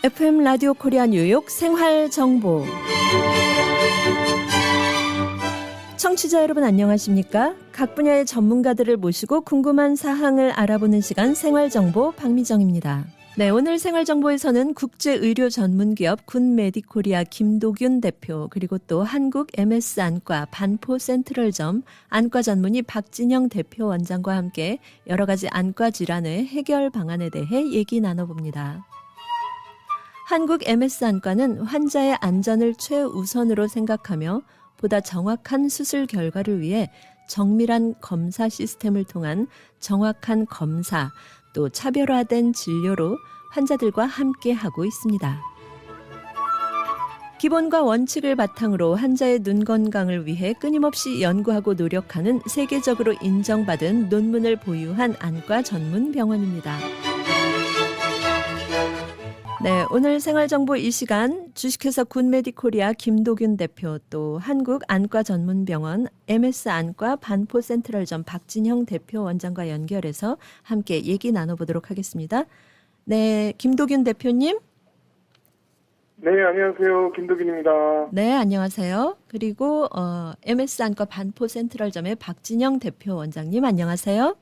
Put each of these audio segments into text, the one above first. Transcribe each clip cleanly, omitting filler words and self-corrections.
FM 라디오 코리아 뉴욕 생활 정보. 청취자 여러분 안녕하십니까? 각 분야의 전문가들을 모시고 궁금한 사항을 알아보는 시간 생활 정보 박미정입니다. 네, 오늘 생활 정보에서는 국제 의료 전문 기업 군 메디코리아 김도균 대표 그리고 또 한국 MS 안과 반포 센트럴점 안과 전문의 박진영 대표 원장과 함께 여러 가지 안과 질환의 해결 방안에 대해 얘기 나눠봅니다. 한국 MS 안과는 환자의 안전을 최우선으로 생각하며 보다 정확한 수술 결과를 위해 정밀한 검사 시스템을 통한 정확한 검사, 또 차별화된 진료로 환자들과 함께하고 있습니다. 기본과 원칙을 바탕으로 환자의 눈 건강을 위해 끊임없이 연구하고 노력하는 세계적으로 인정받은 논문을 보유한 안과 전문 병원입니다. 네, 오늘 생활정보 이 시간 주식회사 굿메디코리아 김도균 대표 또 한국 안과 전문병원 MS 안과 반포 센트럴점 박진형 대표 원장과 연결해서 함께 얘기 나눠보도록 하겠습니다. 네, 김도균 대표님. 네, 안녕하세요. 김도균입니다. 네, 안녕하세요. 그리고 MS 안과 반포 센트럴점의 박진형 대표 원장님 안녕하세요.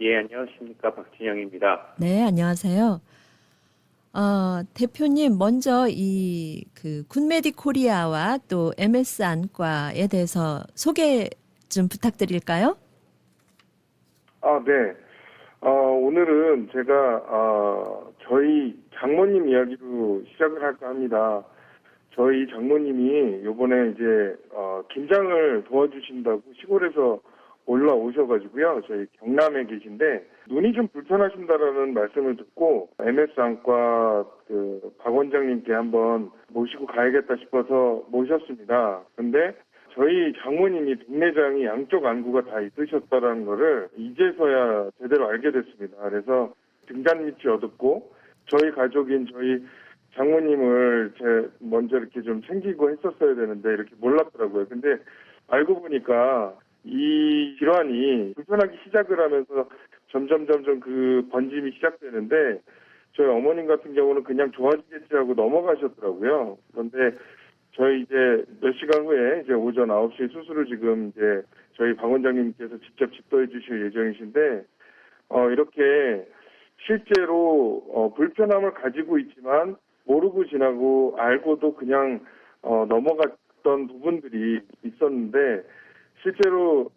예, 안녕하십니까. 박진영입니다. 네, 안녕하세요. 대표님, 먼저 굿메디 코리아와 또 MS 안과에 대해서 소개 좀 부탁드릴까요? 네. 오늘은 제가, 저희 장모님 이야기로 시작을 할까 합니다. 저희 장모님이 요번에 이제, 김장을 도와주신다고 시골에서 올라오셔가지고요. 저희 경남에 계신데, 눈이 좀 불편하신다라는 말씀을 듣고, MS 안과 박 원장님께 한번 모시고 가야겠다 싶어서 모셨습니다. 근데, 저희 장모님이 백내장이 양쪽 안구가 다 있으셨다라는 거를 이제서야 제대로 알게 됐습니다. 그래서 등잔 밑이 어둡고, 저희 가족인 저희 장모님을 먼저 이렇게 좀 챙기고 했었어야 되는데, 이렇게 몰랐더라고요. 근데 알고 보니까, 이 질환이 불편하기 시작을 하면서 점점 그 번짐이 시작되는데 저희 어머님 같은 경우는 그냥 좋아지겠지 하고 넘어가셨더라고요. 그런데 저희 이제 몇 시간 후에 이제 오전 9시에 수술을 지금 이제 저희 박 원장님께서 직접 집도해 주실 예정이신데 이렇게 실제로 불편함을 가지고 있지만 모르고 지나고 알고도 그냥 넘어갔던 부분들이 있었는데 실제로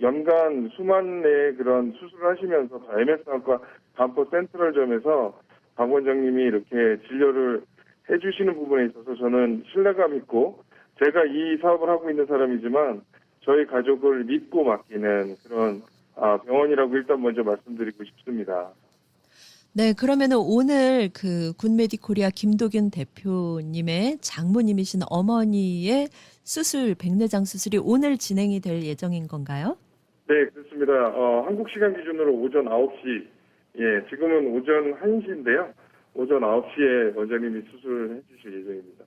연간 수만의 그런 수술을 하시면서 MS 안과 반포 센트럴점에서 박 원장님이 이렇게 진료를 해주시는 부분에 있어서 저는 신뢰감 있고 제가 이 사업을 하고 있는 사람이지만 저희 가족을 믿고 맡기는 그런 병원이라고 일단 먼저 말씀드리고 싶습니다. 네, 그러면은 오늘 굿메디 코리아 김도균 대표님의 장모님이신 어머니의 백내장 수술이 오늘 진행이 될 예정인 건가요? 네, 그렇습니다. 한국 시간 기준으로 오전 9시, 예, 지금은 오전 1시인데요. 오전 9시에 원장님이 수술을 해주실 예정입니다.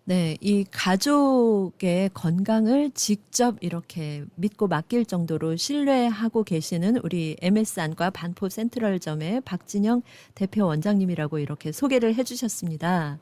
네, 이 가족의 건강을 직접 이렇게 믿고 맡길 정도로 신뢰하고 계시는 우리 MS 안과 반포 센트럴점의 박진영 대표 원장님이라고 이렇게 소개를 해주셨습니다.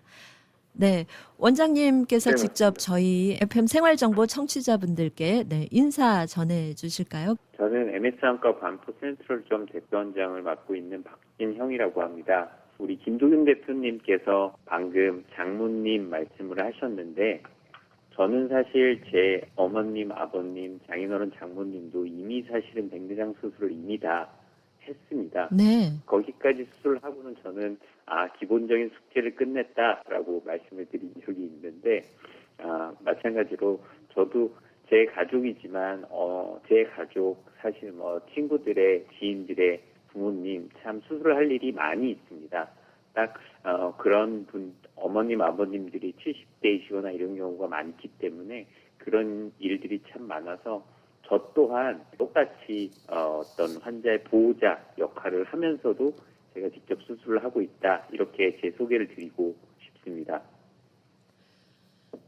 네, 원장님께서 네, 직접 맞습니다. 저희 FM 생활정보 청취자분들께 인사 전해 주실까요? 저는 MS 안과 반포 센트럴점 대표원장을 맡고 있는 박진형이라고 합니다. 우리 김도균 대표님께서 방금 장모님 말씀을 하셨는데 저는 사실 제 어머님, 아버님, 장인어른 장모님도 이미 사실은 백내장 수술을 이미 다 했습니다. 네. 거기까지 수술을 하고는 저는 기본적인 숙제를 끝냈다라고 말씀을 드린 적이 있는데 마찬가지로 저도 제 가족이지만 제 가족 사실 친구들의 지인들의 부모님 참 수술을 할 일이 많이 있습니다. 딱 그런 어머님 아버님들이 70대이시거나 이런 경우가 많기 때문에 그런 일들이 참 많아서 저 또한 똑같이 어떤 환자의 보호자 역할을 하면서도 제가 직접 수술을 하고 있다 이렇게 제 소개를 드리고 싶습니다.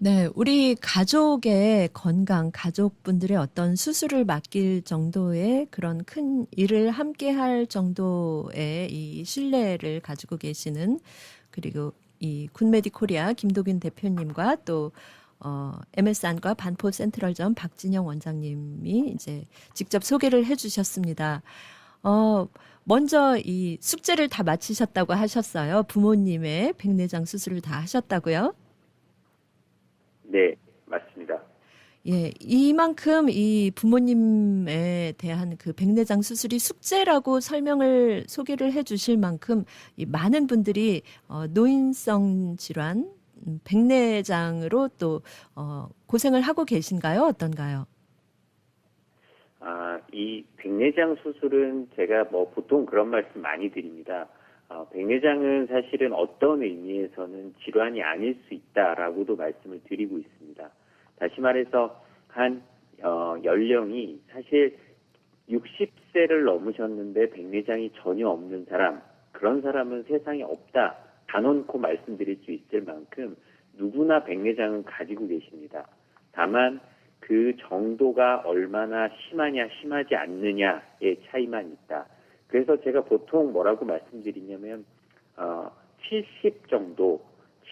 네, 우리 가족의 건강, 가족분들의 어떤 수술을 맡길 정도의 그런 큰 일을 함께 할 정도의 이 신뢰를 가지고 계시는 그리고 이 굿메디 코리아 김도균 대표님과 또 MS 안과 반포 센트럴점 박진영 원장님이 이제 직접 소개를 해 주셨습니다. 먼저 이 숙제를 다 마치셨다고 하셨어요. 부모님의 백내장 수술을 다 하셨다고요? 네, 맞습니다. 예, 이만큼 이 부모님에 대한 그 백내장 수술이 숙제라고 소개를 해 주실 만큼 이 많은 분들이 노인성 질환, 백내장으로 또 고생을 하고 계신가요? 어떤가요? 이 백내장 수술은 제가 뭐 보통 그런 말씀 많이 드립니다. 백내장은 사실은 어떤 의미에서는 질환이 아닐 수 있다라고도 말씀을 드리고 있습니다. 다시 말해서 연령이 사실 60세를 넘으셨는데 백내장이 전혀 없는 사람, 그런 사람은 세상에 없다. 단언코 말씀드릴 수 있을 만큼 누구나 백내장은 가지고 계십니다. 다만 그 정도가 얼마나 심하냐, 심하지 않느냐의 차이만 있다. 그래서 제가 보통 뭐라고 말씀드리냐면 70 정도,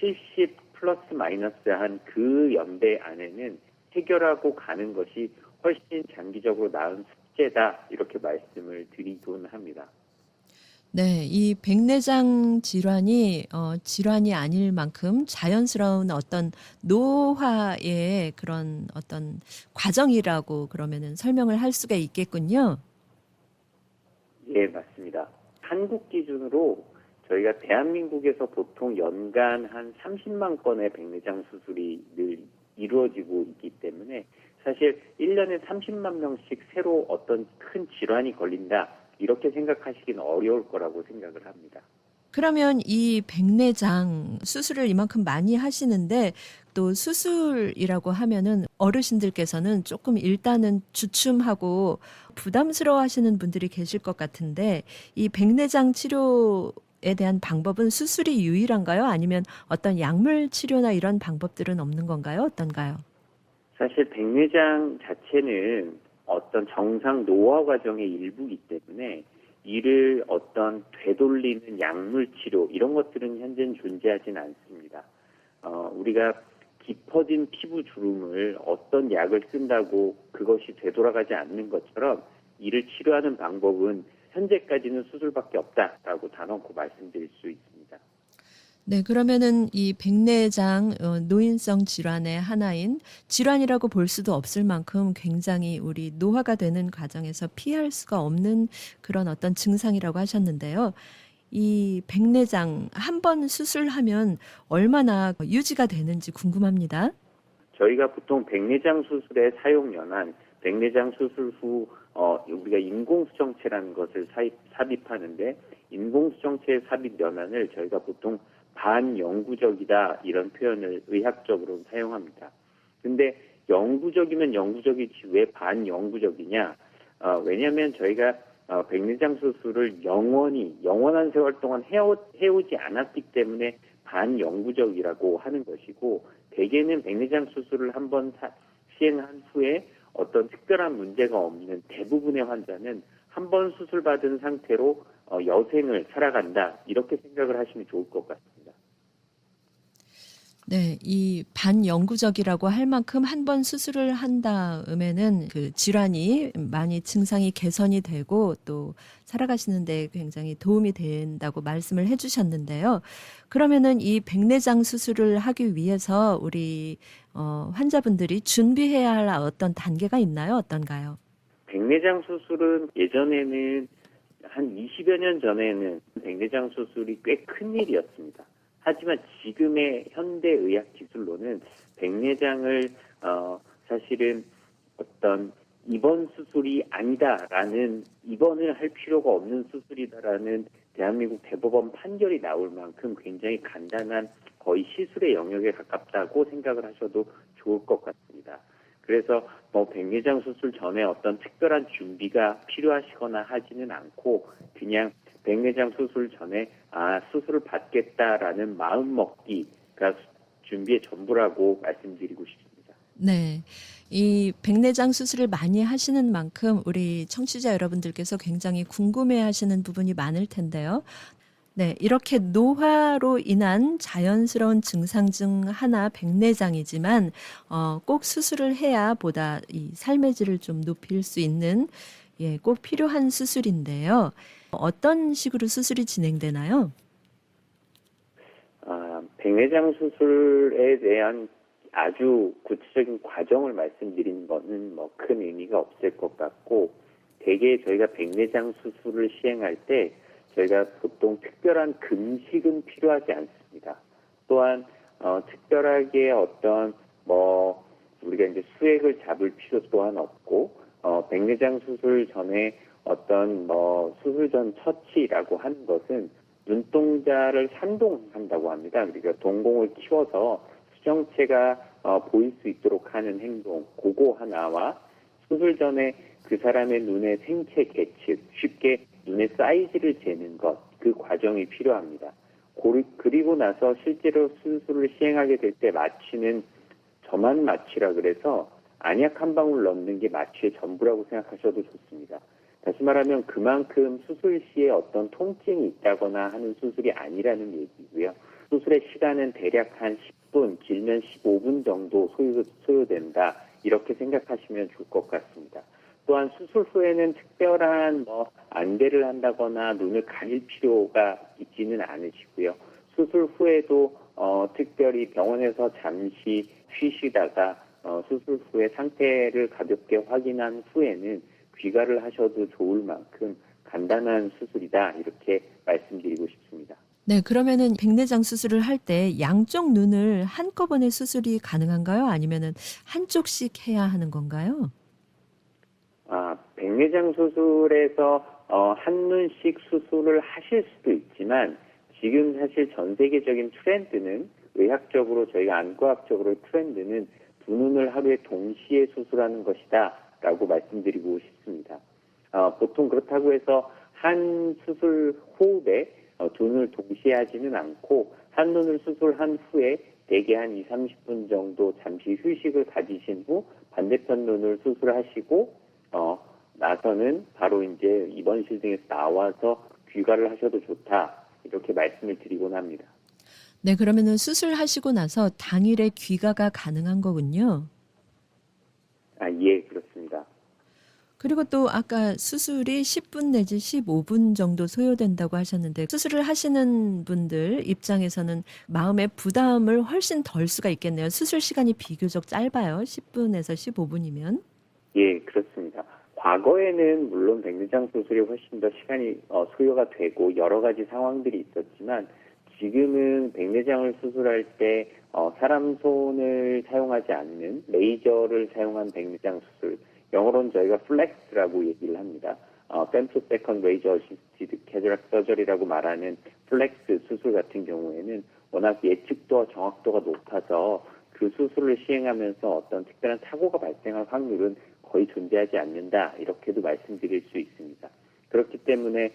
70 플러스 마이너스 한 그 연배 안에는 해결하고 가는 것이 훨씬 장기적으로 나은 숙제다, 이렇게 말씀을 드리곤 합니다. 네, 이 백내장 질환이 질환이 아닐 만큼 자연스러운 어떤 노화의 그런 어떤 과정이라고 그러면은 설명을 할 수가 있겠군요. 예, 맞습니다. 한국 기준으로 저희가 대한민국에서 보통 연간 한 30만 건의 백내장 수술이 늘 이루어지고 있기 때문에 사실 1년에 30만 명씩 새로 어떤 큰 질환이 걸린다, 이렇게 생각하시기는 어려울 거라고 생각을 합니다. 그러면 이 백내장 수술을 이만큼 많이 하시는데 또 수술이라고 하면은 어르신들께서는 조금 일단은 주춤하고 부담스러워 하시는 분들이 계실 것 같은데 이 백내장 치료에 대한 방법은 수술이 유일한가요? 아니면 어떤 약물 치료나 이런 방법들은 없는 건가요? 어떤가요? 사실 백내장 자체는 어떤 정상 노화 과정의 일부이기 때문에 이를 어떤 되돌리는 약물 치료, 이런 것들은 현재는 존재하진 않습니다. 우리가 깊어진 피부 주름을 어떤 약을 쓴다고 그것이 되돌아가지 않는 것처럼 이를 치료하는 방법은 현재까지는 수술밖에 없다라고 단언코 말씀드릴 수 있습니다. 네, 그러면은 이 백내장 노인성 질환의 하나인 질환이라고 볼 수도 없을 만큼 굉장히 우리 노화가 되는 과정에서 피할 수가 없는 그런 어떤 증상이라고 하셨는데요. 이 백내장 한 번 수술하면 얼마나 유지가 되는지 궁금합니다. 저희가 보통 백내장 수술의 사용 연한, 백내장 수술 후 우리가 인공수정체라는 것을 삽입하는데, 인공수정체 삽입 연한을 저희가 보통 반영구적이다, 이런 표현을 의학적으로 사용합니다. 근데 영구적이면 영구적이지 왜 반영구적이냐? 왜냐하면 저희가 백내장 수술을 영원한 세월 동안 해오지 않았기 때문에 반영구적이라고 하는 것이고, 대개는 백내장 수술을 한번 시행한 후에 어떤 특별한 문제가 없는 대부분의 환자는 한 번 수술받은 상태로 여생을 살아간다, 이렇게 생각을 하시면 좋을 것 같습니다. 네, 이 반영구적이라고 할 만큼 한 번 수술을 한 다음에는 그 질환이 많이 증상이 개선이 되고 또 살아가시는데 굉장히 도움이 된다고 말씀을 해주셨는데요. 그러면은 이 백내장 수술을 하기 위해서 우리 환자분들이 준비해야 할 어떤 단계가 있나요? 어떤가요? 백내장 수술은 예전에는 한 20여 년 전에는 백내장 수술이 꽤 큰일이었습니다. 하지만 지금의 현대의학 기술로는 백내장을 사실은 어떤 입원 수술이 아니다라는, 입원을 할 필요가 없는 수술이다라는 대한민국 대법원 판결이 나올 만큼 굉장히 간단한, 거의 시술의 영역에 가깝다고 생각을 하셔도 좋을 것 같습니다. 그래서 백내장 수술 전에 어떤 특별한 준비가 필요하시거나 하지는 않고 그냥 백내장 수술 전에 수술을 받겠다라는 마음먹기가 준비의 전부라고 말씀드리고 싶습니다. 네. 이 백내장 수술을 많이 하시는 만큼 우리 청취자 여러분들께서 굉장히 궁금해 하시는 부분이 많을 텐데요. 네, 이렇게 노화로 인한 자연스러운 증상 중 하나 백내장이지만 꼭 수술을 해야 보다 이 삶의 질을 좀 높일 수 있는 꼭 필요한 수술인데요. 어떤 식으로 수술이 진행되나요? 백내장 수술에 대한 아주 구체적인 과정을 말씀드린 거는 뭐 큰 의미가 없을 것 같고, 대개 저희가 백내장 수술을 시행할 때 저희가 보통 특별한 금식은 필요하지 않습니다. 또한 특별하게 어떤 우리가 이제 수액을 잡을 필요 또한 없고, 백내장 수술 전에 어떤 수술 전 처치라고 하는 것은 눈동자를 산동한다고 합니다. 그러니까 동공을 키워서 수정체가 보일 수 있도록 하는 행동, 그거 하나와 수술 전에 그 사람의 눈의 생체 계측, 쉽게 눈의 사이즈를 재는 것, 그 과정이 필요합니다. 그리고 나서 실제로 수술을 시행하게 될 때 마취는 저만 마취라 그래서 안약 한 방울 넣는 게 마취의 전부라고 생각하셔도 좋습니다. 다시 말하면 그만큼 수술 시에 어떤 통증이 있다거나 하는 수술이 아니라는 얘기고요. 수술의 시간은 대략 한 10분, 길면 15분 정도 소요된다. 이렇게 생각하시면 좋을 것 같습니다. 또한 수술 후에는 특별한 안대를 한다거나 눈을 가릴 필요가 있지는 않으시고요. 수술 후에도 특별히 병원에서 잠시 쉬시다가 수술 후에 상태를 가볍게 확인한 후에는 귀가를 하셔도 좋을 만큼 간단한 수술이다, 이렇게 말씀드리고 싶습니다. 네, 그러면은 백내장 수술을 할 때 양쪽 눈을 한꺼번에 수술이 가능한가요? 아니면은 한쪽씩 해야 하는 건가요? 백내장 수술에서 한눈씩 수술을 하실 수도 있지만, 지금 사실 전 세계적인 트렌드는, 의학적으로 저희가 안과학적으로 트렌드는 두 눈을 하루에 동시에 수술하는 것이다 라고 말씀드리고 싶습니다. 보통 그렇다고 해서 한 수술 호흡에 두 눈을 동시에 하지는 않고, 한 눈을 수술한 후에 대개 한 2, 30분 정도 잠시 휴식을 가지신 후 반대편 눈을 수술하시고 나서는 바로 이제 입원실 등에서 나와서 귀가를 하셔도 좋다, 이렇게 말씀을 드리곤 합니다. 네, 그러면은 수술하시고 나서 당일에 귀가가 가능한 거군요. 예, 그렇습니다. 그리고 또 아까 수술이 10분 내지 15분 정도 소요된다고 하셨는데, 수술을 하시는 분들 입장에서는 마음의 부담을 훨씬 덜 수가 있겠네요. 수술 시간이 비교적 짧아요. 10분에서 15분이면. 예, 그렇습니다. 과거에는 물론 백내장 수술이 훨씬 더 시간이 소요가 되고 여러 가지 상황들이 있었지만, 지금은 백내장을 수술할 때 사람 손을 사용하지 않는 레이저를 사용한 백내장 수술, 영어로는 저희가 플렉스라고 얘기를 합니다. femtosecond razor assisted cataract surgery라고 말하는 플렉스 수술 같은 경우에는 워낙 예측도와 정확도가 높아서 그 수술을 시행하면서 어떤 특별한 사고가 발생할 확률은 거의 존재하지 않는다, 이렇게도 말씀드릴 수 있습니다. 그렇기 때문에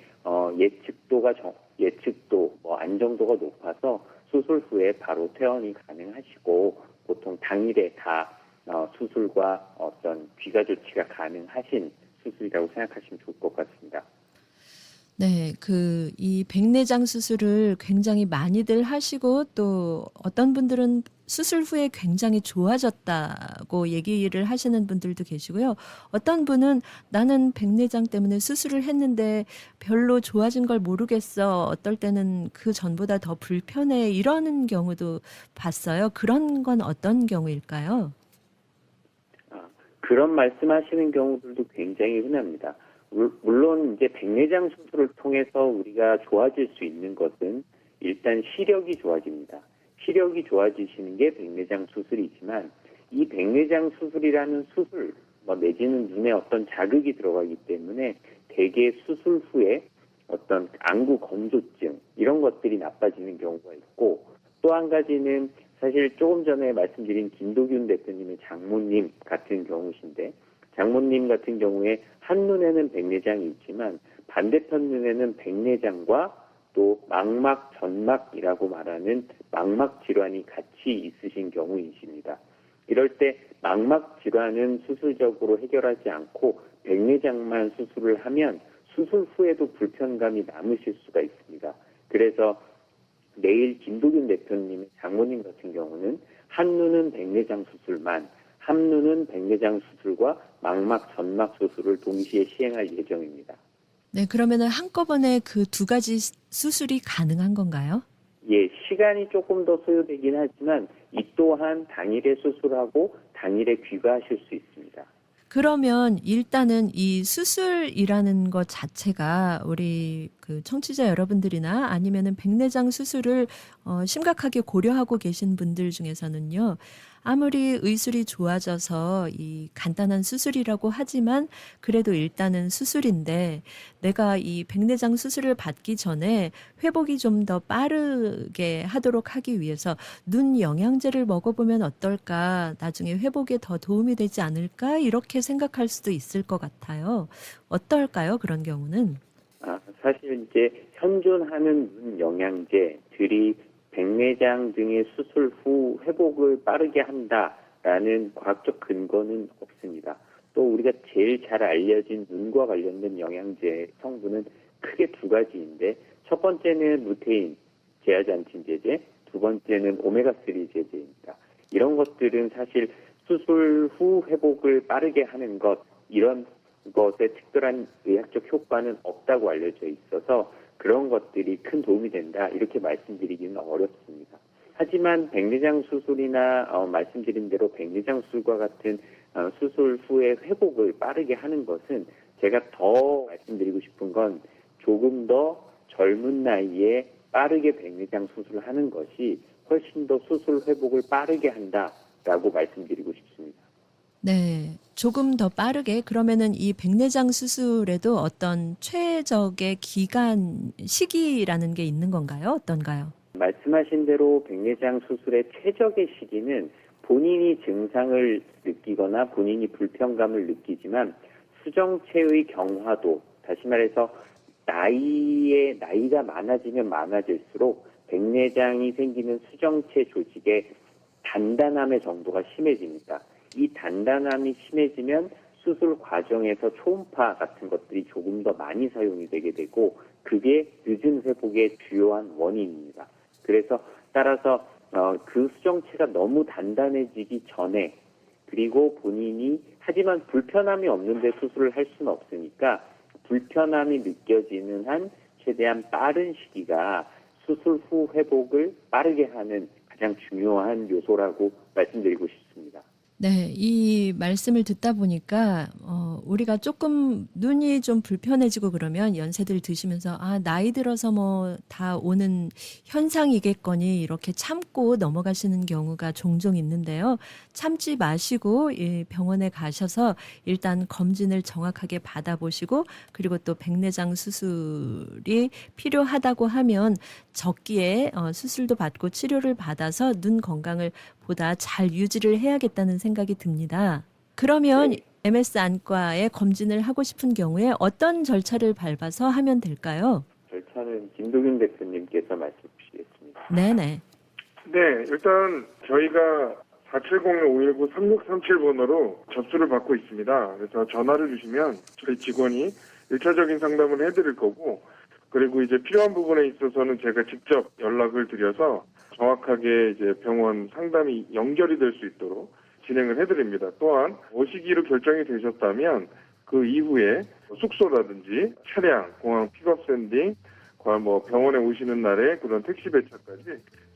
예측도, 안정도가 높아서 수술 후에 바로 퇴원이 가능하시고, 보통 당일에 다 수술과 어떤 귀가 조치가 가능하신 수술이라고 생각하시면 좋을 것 같습니다. 네, 이 백내장 수술을 굉장히 많이들 하시고, 또 어떤 분들은 수술 후에 굉장히 좋아졌다고 얘기를 하시는 분들도 계시고요. 어떤 분은 나는 백내장 때문에 수술을 했는데 별로 좋아진 걸 모르겠어. 어떨 때는 그 전보다 더 불편해. 이러는 경우도 봤어요. 그런 건 어떤 경우일까요? 그런 말씀하시는 경우들도 굉장히 흔합니다. 물론 이제 백내장 수술을 통해서 우리가 좋아질 수 있는 것은 일단 시력이 좋아집니다. 시력이 좋아지시는 게 백내장 수술이지만, 이 백내장 수술이라는 수술, 내지는 눈에 어떤 자극이 들어가기 때문에 대개 수술 후에 어떤 안구 건조증, 이런 것들이 나빠지는 경우가 있고, 또 한 가지는 사실 조금 전에 말씀드린 김도균 대표님의 장모님 같은 경우신데, 장모님 같은 경우에 한 눈에는 백내장이 있지만 반대편 눈에는 백내장과 또 망막, 전막이라고 말하는 망막 질환이 같이 있으신 경우이십니다. 이럴 때 망막 질환은 수술적으로 해결하지 않고 백내장만 수술을 하면 수술 후에도 불편감이 남으실 수가 있습니다. 그래서 내일 김도균 대표님의 장모님 같은 경우는 한눈은 백내장 수술만, 한눈은 백내장 수술과 망막, 전막 수술을 동시에 시행할 예정입니다. 네, 그러면은 한꺼번에 그 두 가지 수술이 가능한 건가요? 예, 시간이 조금 더 소요되긴 하지만 이 또한 당일에 수술하고 당일에 귀가하실 수 있습니다. 그러면 일단은 이 수술이라는 것 자체가 우리 그 청취자 여러분들이나 아니면은 백내장 수술을 심각하게 고려하고 계신 분들 중에서는요. 아무리 의술이 좋아져서 이 간단한 수술이라고 하지만 그래도 일단은 수술인데 내가 이 백내장 수술을 받기 전에 회복이 좀 더 빠르게 하도록 하기 위해서 눈 영양제를 먹어보면 어떨까? 나중에 회복에 더 도움이 되지 않을까? 이렇게 생각할 수도 있을 것 같아요. 어떨까요? 그런 경우는? 사실 이제 현존하는 눈 영양제들이 백내장 등의 수술 후 회복을 빠르게 한다라는 과학적 근거는 없습니다. 또 우리가 제일 잘 알려진 눈과 관련된 영양제 성분은 크게 두 가지인데 첫 번째는 루테인, 제아잔틴제제, 두 번째는 오메가3 제제입니다. 이런 것들은 사실 수술 후 회복을 빠르게 하는 것, 이런 것에 특별한 의학적 효과는 없다고 알려져 있어서 그런 것들이 큰 도움이 된다 이렇게 말씀드리기는 어렵습니다. 하지만 백내장 수술이나 말씀드린 대로 백내장 수술과 같은 수술 후에 회복을 빠르게 하는 것은 제가 더 말씀드리고 싶은 건 조금 더 젊은 나이에 빠르게 백내장 수술을 하는 것이 훨씬 더 수술 회복을 빠르게 한다라고 말씀드리고 싶습니다. 네, 조금 더 빠르게 그러면은 이 백내장 수술에도 어떤 최적의 기간, 시기라는 게 있는 건가요? 어떤가요? 말씀하신 대로 백내장 수술의 최적의 시기는 본인이 증상을 느끼거나 본인이 불편감을 느끼지만 수정체의 경화도, 다시 말해서 나이가 많아지면 많아질수록 백내장이 생기는 수정체 조직의 단단함의 정도가 심해집니다. 이 단단함이 심해지면 수술 과정에서 초음파 같은 것들이 조금 더 많이 사용이 되게 되고 그게 늦은 회복의 주요한 원인입니다. 그래서 따라서 그 수정체가 너무 단단해지기 전에 그리고 본인이 하지만 불편함이 없는데 수술을 할 수는 없으니까 불편함이 느껴지는 한 최대한 빠른 시기가 수술 후 회복을 빠르게 하는 가장 중요한 요소라고 말씀드리고 싶습니다. 네, 이 말씀을 듣다 보니까 우리가 조금 눈이 좀 불편해지고 그러면 연세들 드시면서 나이 들어서 뭐 다 오는 현상이겠거니 이렇게 참고 넘어가시는 경우가 종종 있는데요. 참지 마시고 병원에 가셔서 일단 검진을 정확하게 받아보시고 그리고 또 백내장 수술이 필요하다고 하면 적기에 수술도 받고 치료를 받아서 눈 건강을 보다 잘 유지를 해야겠다는 생각이 듭니다. 그러면 MS 안과에 검진을 하고 싶은 경우에 어떤 절차를 밟아서 하면 될까요? 절차는 김도균 대표님께서 말씀 주시겠습니다. 네네. 네, 일단 저희가 470-519-3637번호로 접수를 받고 있습니다. 그래서 전화를 주시면 저희 직원이 1차적인 상담을 해드릴 거고 그리고 이제 필요한 부분에 있어서는 제가 직접 연락을 드려서 정확하게 이제 병원 상담이 연결이 될 수 있도록 진행을 해드립니다. 또한 오시기로 결정이 되셨다면 그 이후에 숙소라든지 차량, 공항 픽업 샌딩, 뭐 병원에 오시는 날에 그런 택시 배차까지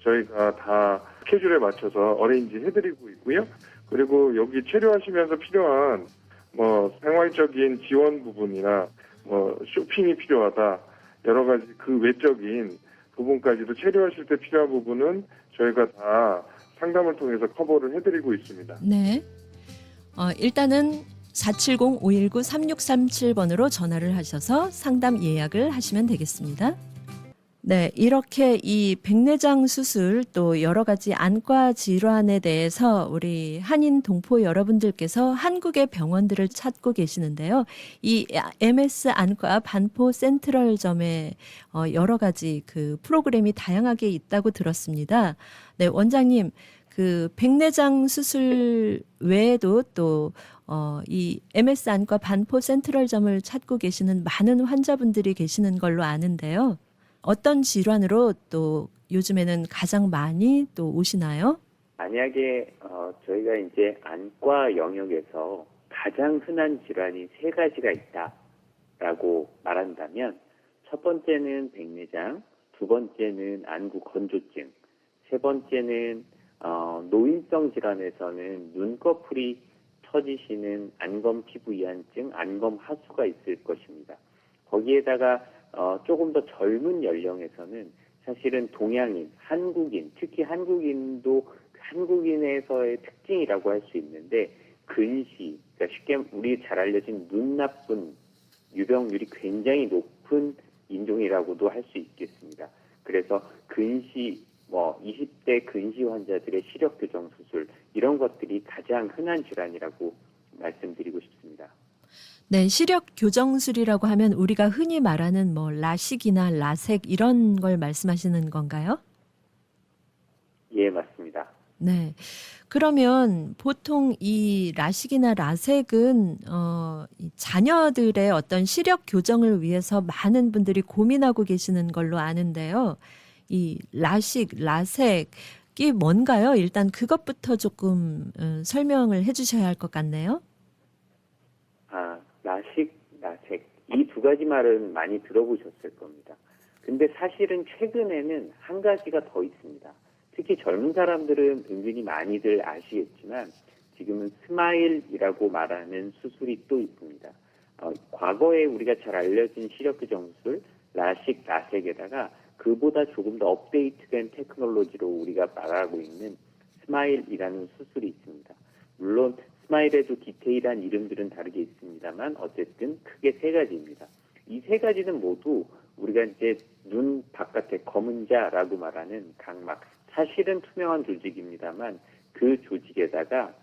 저희가 다 스케줄에 맞춰서 어레인지 해드리고 있고요. 그리고 여기 체류하시면서 필요한 뭐 생활적인 지원 부분이나 뭐 쇼핑이 필요하다 여러 가지 그 외적인 부분까지도 체류하실 때 필요한 부분은 저희가 다 상담을 통해서 커버를 해드리고 있습니다. 네. 일단은 470-519-3637번으로 전화를 하셔서 상담 예약을 하시면 되겠습니다. 네, 이렇게 이 백내장 수술 또 여러 가지 안과 질환에 대해서 우리 한인 동포 여러분들께서 한국의 병원들을 찾고 계시는데요. 이 MS 안과 반포 센트럴점에 여러 가지 그 프로그램이 다양하게 있다고 들었습니다. 네, 원장님, 그 백내장 수술 외에도 또 이 MS 안과 반포 센트럴점을 찾고 계시는 많은 환자분들이 계시는 걸로 아는데요. 어떤 질환으로 또 요즘에는 가장 많이 또 오시나요? 만약에 저희가 이제 안과 영역에서 가장 흔한 질환이 세 가지가 있다라고 말한다면 첫 번째는 백내장, 두 번째는 안구 건조증, 세 번째는 노인성 질환에서는 눈꺼풀이 처지시는 안검 피부 이한증, 안검 하수가 있을 것입니다. 거기에다가 조금 더 젊은 연령에서는 사실은 동양인, 한국인, 특히 한국인도 한국인에서의 특징이라고 할 수 있는데 근시, 그러니까 쉽게 우리 잘 알려진 눈 나쁜 유병률이 굉장히 높은 인종이라고도 할 수 있겠습니다. 그래서 근시, 20대 근시 환자들의 시력 교정 수술 이런 것들이 가장 흔한 질환이라고 말씀드리고 싶습니다. 네, 시력 교정술이라고 하면 우리가 흔히 말하는 뭐 라식이나 라섹 이런 걸 말씀하시는 건가요? 예, 맞습니다. 네. 그러면 보통 이 라식이나 라섹은 이 자녀들의 어떤 시력 교정을 위해서 많은 분들이 고민하고 계시는 걸로 아는데요. 이 라식, 라섹이 뭔가요? 일단 그것부터 조금 설명을 해주셔야 할 것 같네요. 라식, 라섹 이 두 가지 말은 많이 들어보셨을 겁니다. 근데 사실은 최근에는 한 가지가 더 있습니다. 특히 젊은 사람들은 은근히 많이들 아시겠지만 지금은 스마일이라고 말하는 수술이 또 있습니다. 과거에 우리가 잘 알려진 시력 교정 수술, 라식, 라섹에다가 그보다 조금 더 업데이트된 테크놀로지로 우리가 말하고 있는 스마일이라는 수술이 있습니다. 물론 스마일에도 디테일한 이름들은 다르게 있습니다만 어쨌든 크게 세 가지입니다. 이 세 가지는 모두 우리가 이제 눈 바깥에 검은 자라고 말하는 각막, 사실은 투명한 조직입니다만 그 조직에다가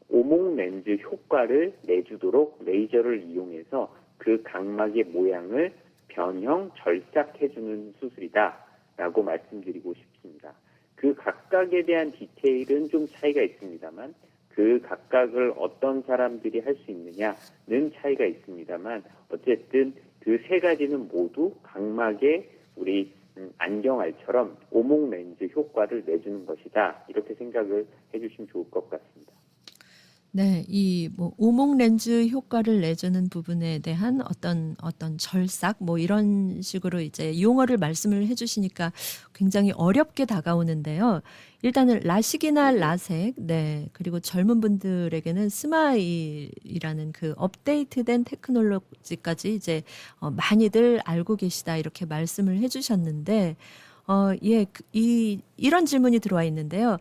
오목 렌즈 효과를 내주도록 레이저를 이용해서 그 각막의 모양을 변형, 절삭해주는 수술이다라고 말씀드리고 싶습니다. 그 각각에 대한 디테일은 좀 차이가 있습니다만 그 각각을 어떤 사람들이 할 수 있느냐는 차이가 있습니다만 어쨌든 그 세 가지는 모두 각막에 우리 안경알처럼 오목 렌즈 효과를 내주는 것이다. 이렇게 생각을 해주시면 좋을 것 같습니다. 네, 이 뭐 오목 렌즈 효과를 내주는 부분에 대한 어떤 절삭 뭐 이런 식으로 이제 용어를 말씀을 해주시니까 굉장히 어렵게 다가오는데요. 일단은 라식이나 라섹, 네, 그리고 젊은 분들에게는 스마일이라는 그 업데이트된 테크놀로지까지 이제 많이들 알고 계시다 이렇게 말씀을 해주셨는데, 예, 이런 질문이 들어와 있는데요.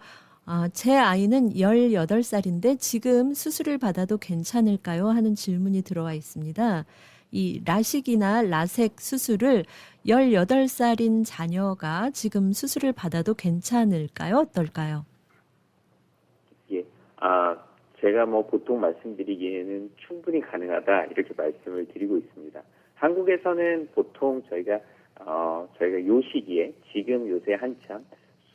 제 아이는 18살인데 지금 수술을 받아도 괜찮을까요? 하는 질문이 들어와 있습니다. 이 라식이나 라섹 수술을 18살인 자녀가 지금 수술을 받아도 괜찮을까요? 어떨까요? 예, 제가 보통 말씀드리기에는 충분히 가능하다 이렇게 말씀을 드리고 있습니다. 한국에서는 보통 저희가 요 시기에 지금 요새 한참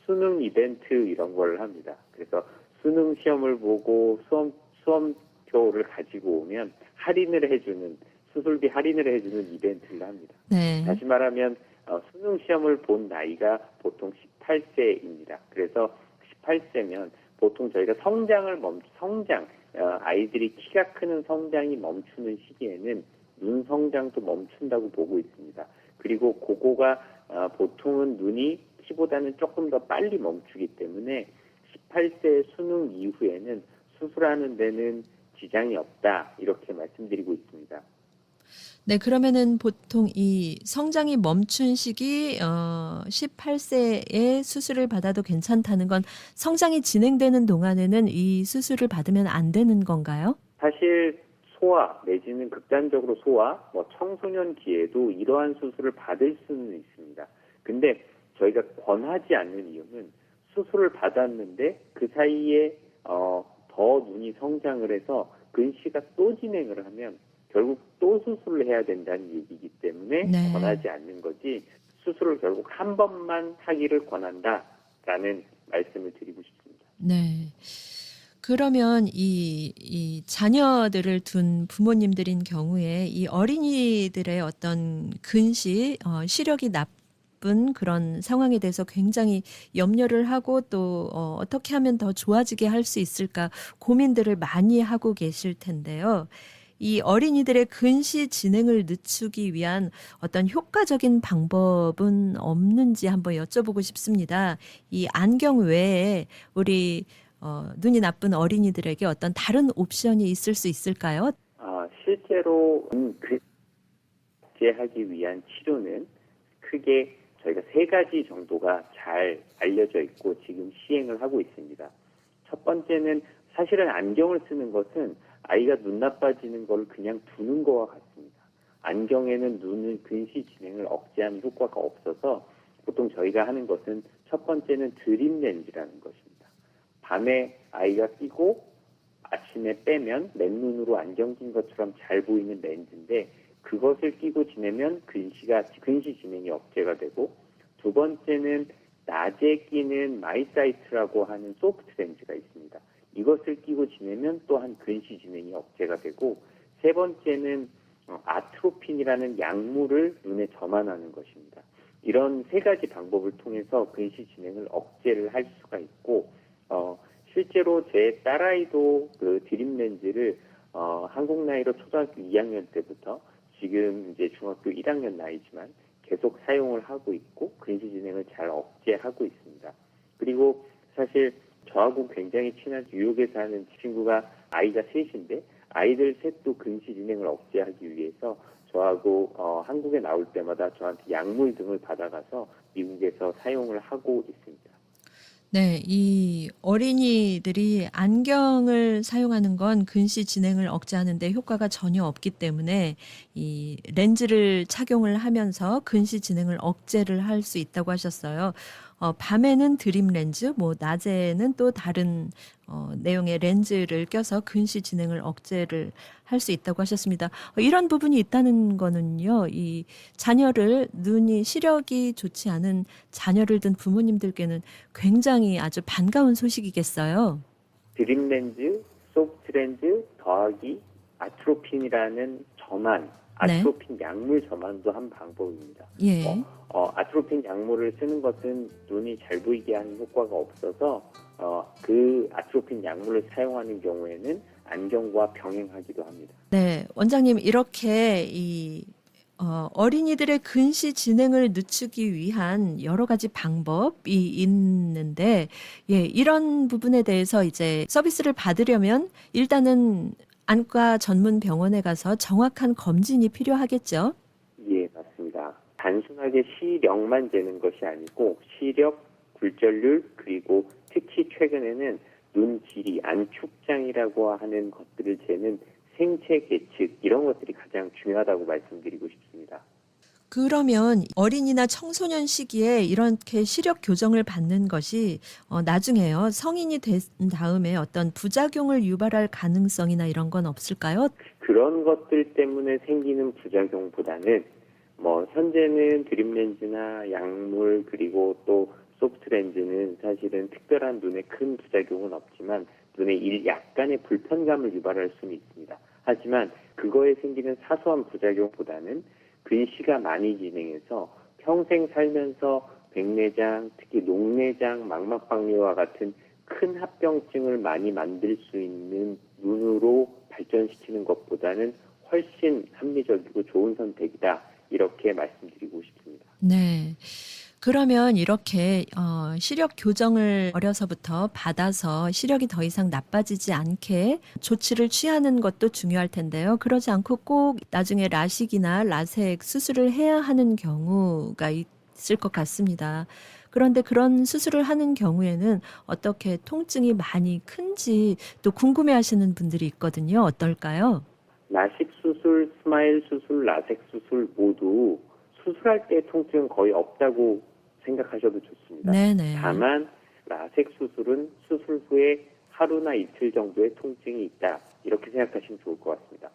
수능 이벤트 이런 걸 합니다. 그래서 수능 시험을 보고 수험표를 가지고 오면 수술비 할인을 해주는 이벤트를 합니다. 네. 다시 말하면 수능 시험을 본 나이가 보통 18세입니다. 그래서 18세면 보통 저희가 아이들이 키가 크는 성장이 멈추는 시기에는 눈 성장도 멈춘다고 보고 있습니다. 그리고 그거가 보통은 눈이 키보다는 조금 더 빨리 멈추기 때문에 18세 수능 이후에는 수술하는 데는 지장이 없다 이렇게 말씀드리고 있습니다. 네, 그러면은 보통 이 성장이 멈춘 시기 18세에 수술을 받아도 괜찮다는 건 성장이 진행되는 동안에는 이 수술을 받으면 안 되는 건가요? 사실 소아 내지는 극단적으로 소아, 청소년기에도 이러한 수술을 받을 수는 있습니다. 근데 저희가 권하지 않는 이유는 수술을 받았는데 그 사이에 더 눈이 성장을 해서 근시가 또 진행을 하면 결국 또 수술을 해야 된다는 얘기이기 때문에 네. 권하지 않는 거지, 수술을 결국 한 번만 하기를 권한다라는 말씀을 드리고 싶습니다. 네. 그러면 이 자녀들을 둔 부모님들인 경우에 이 어린이들의 어떤 근시, 시력이 나쁜 그런 상황에 대해서 굉장히 염려를 하고 또 어떻게 하면 더 좋아지게 할 수 있을까 고민들을 많이 하고 계실 텐데요. 이 어린이들의 근시 진행을 늦추기 위한 어떤 효과적인 방법은 없는지 한번 여쭤보고 싶습니다. 이 안경 외에 우리 눈이 나쁜 어린이들에게 어떤 다른 옵션이 있을 수 있을까요? 실제로 억제하기 위한 치료는 크게 저희가 3가지 정도가 잘 알려져 있고 지금 시행을 하고 있습니다. 첫 번째는 사실은 안경을 쓰는 것은 아이가 눈 나빠지는 걸 그냥 두는 거와 같습니다. 안경에는 눈의 근시 진행을 억제하는 효과가 없어서 보통 저희가 하는 것은 첫 번째는 드림 렌즈라는 것입니다. 밤에 아이가 끼고 아침에 빼면 맨눈으로 안경 낀 것처럼 잘 보이는 렌즈인데 그것을 끼고 지내면 근시 진행이 억제가 되고, 두 번째는 낮에 끼는 마이사이트라고 하는 소프트 렌즈가 있습니다. 이것을 끼고 지내면 또한 근시 진행이 억제가 되고, 세 번째는 아트로핀이라는 약물을 눈에 점안하는 것입니다. 이런 3가지 방법을 통해서 근시 진행을 억제를 할 수가 있고, 실제로 제 딸아이도 그 드림 렌즈를 한국 나이로 초등학교 2학년 때부터 지금 이제 중학교 1학년 나이지만 계속 사용을 하고 있고 근시 진행을 잘 억제하고 있습니다. 그리고 사실 저하고 굉장히 친한 뉴욕에 사는 친구가 아이가 셋인데 아이들 셋도 근시 진행을 억제하기 위해서 저하고 한국에 나올 때마다 저한테 약물 등을 받아가서 미국에서 사용을 하고 있습니다. 네, 이 어린이들이 안경을 사용하는 건 근시 진행을 억제하는 데 효과가 전혀 없기 때문에 이 렌즈를 착용을 하면서 근시 진행을 억제를 할 수 있다고 하셨어요. 밤에는 드림 렌즈, 낮에는 또 다른 내용의 렌즈를 껴서 근시 진행을 억제를 할 수 있다고 하셨습니다. 이런 부분이 있다는 거는요, 이 눈이 시력이 좋지 않은 자녀를 둔 부모님들께는 굉장히 아주 반가운 소식이겠어요. 드림 렌즈, 소프트 렌즈 더하기 아트로핀이라는 아트로핀 약물 점안도 한 방법입니다. 예. 아트로핀 약물을 쓰는 것은 눈이 잘 보이게 하는 효과가 없어서 그 아트로핀 약물을 사용하는 경우에는 안경과 병행하기도 합니다. 네, 원장님 이렇게 어린이들의 근시 진행을 늦추기 위한 여러 가지 방법이 있는데, 예, 이런 부분에 대해서 이제 서비스를 받으려면 일단은 안과 전문 병원에 가서 정확한 검진이 필요하겠죠? 예, 맞습니다. 단순하게 시력만 재는 것이 아니고 시력, 굴절률, 그리고 특히 최근에는 눈 길이, 안축장이라고 하는 것들을 재는 생체 계측, 이런 것들이 가장 중요하다고 말씀드리고 싶습니다. 그러면 어린이나 청소년 시기에 이렇게 시력 교정을 받는 것이 나중에요, 성인이 된 다음에 어떤 부작용을 유발할 가능성이나 이런 건 없을까요? 그런 것들 때문에 생기는 부작용보다는 현재는 드림 렌즈나 약물 그리고 또 소프트 렌즈는 사실은 특별한 눈에 큰 부작용은 없지만 눈에 약간의 불편감을 유발할 수는 있습니다. 하지만 그거에 생기는 사소한 부작용보다는 근시가 많이 진행해서 평생 살면서 백내장, 특히 녹내장, 망막박리와 같은 큰 합병증을 많이 만들 수 있는 눈으로 발전시키는 것보다는 훨씬 합리적이고 좋은 선택이다, 이렇게 말씀드리고 싶습니다. 네. 그러면 이렇게 시력 교정을 어려서부터 받아서 시력이 더 이상 나빠지지 않게 조치를 취하는 것도 중요할 텐데요. 그러지 않고 꼭 나중에 라식이나 라섹 수술을 해야 하는 경우가 있을 것 같습니다. 그런데 그런 수술을 하는 경우에는 어떻게 통증이 많이 큰지 또 궁금해하시는 분들이 있거든요. 어떨까요? 라식 수술, 스마일 수술, 라섹 수술 모두 수술할 때 통증은 거의 없다고 생각하셔도 좋습니다. 네네. 다만 라섹 수술은 수술 후에 하루나 이틀 정도의 통증이 있다. 이렇게 생각하시면 좋을 것 같습니다.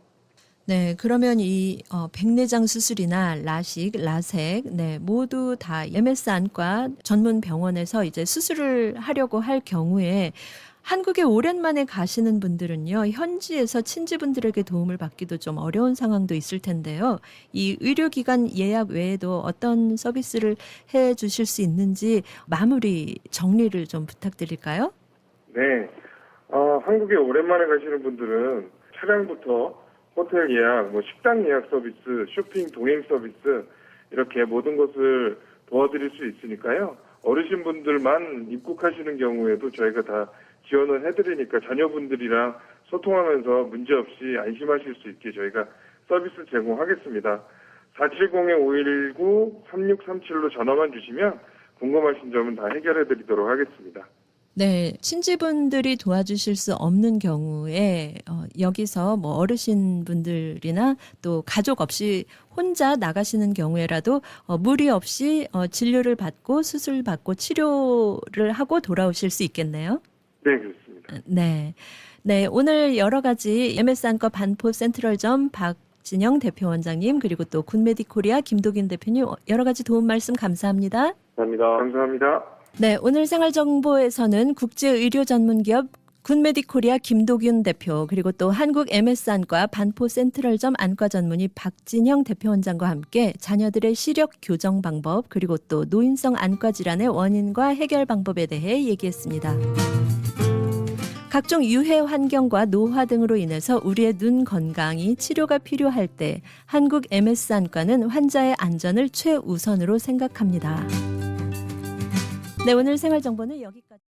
네, 그러면 이 백내장 수술이나 라식, 라섹, 네, 모두 다 MS 안과 전문 병원에서 이제 수술을 하려고 할 경우에 한국에 오랜만에 가시는 분들은요, 현지에서 친지분들에게 도움을 받기도 좀 어려운 상황도 있을 텐데요. 이 의료기관 예약 외에도 어떤 서비스를 해 주실 수 있는지 마무리 정리를 좀 부탁드릴까요? 네. 한국에 오랜만에 가시는 분들은 차량부터 호텔 예약, 식당 예약 서비스, 쇼핑 동행 서비스 이렇게 모든 것을 도와드릴 수 있으니까요. 어르신분들만 입국하시는 경우에도 저희가 다 지원을 해드리니까 자녀분들이랑 소통하면서 문제없이 안심하실 수 있게 저희가 서비스 제공하겠습니다. 470-519-3637로 전화만 주시면 궁금하신 점은 다 해결해드리도록 하겠습니다. 네, 친지분들이 도와주실 수 없는 경우에 여기서 뭐 어르신분들이나 또 가족 없이 혼자 나가시는 경우에라도 무리 없이 진료를 받고 수술 받고 치료를 하고 돌아오실 수 있겠네요. 네, 그렇습니다. 네, 네, 오늘 여러 가지 MS 안과 반포 센트럴점 박진영 대표원장님 그리고 또 굿메디코리아 김도균 대표님 여러 가지 도움 말씀 감사합니다. 감사합니다. 감사합니다. 네, 오늘 생활정보에서는 국제의료전문기업 굿메디코리아 김도균 대표 그리고 또 한국 MS 안과 반포 센트럴점 안과 전문의 박진영 대표원장과 함께 자녀들의 시력 교정 방법 그리고 또 노인성 안과 질환의 원인과 해결 방법에 대해 얘기했습니다. 각종 유해 환경과 노화 등으로 인해서 우리의 눈 건강이 치료가 필요할 때 한국 MS 안과는 환자의 안전을 최우선으로 생각합니다. 네, 오늘 생활정보는 여기까지.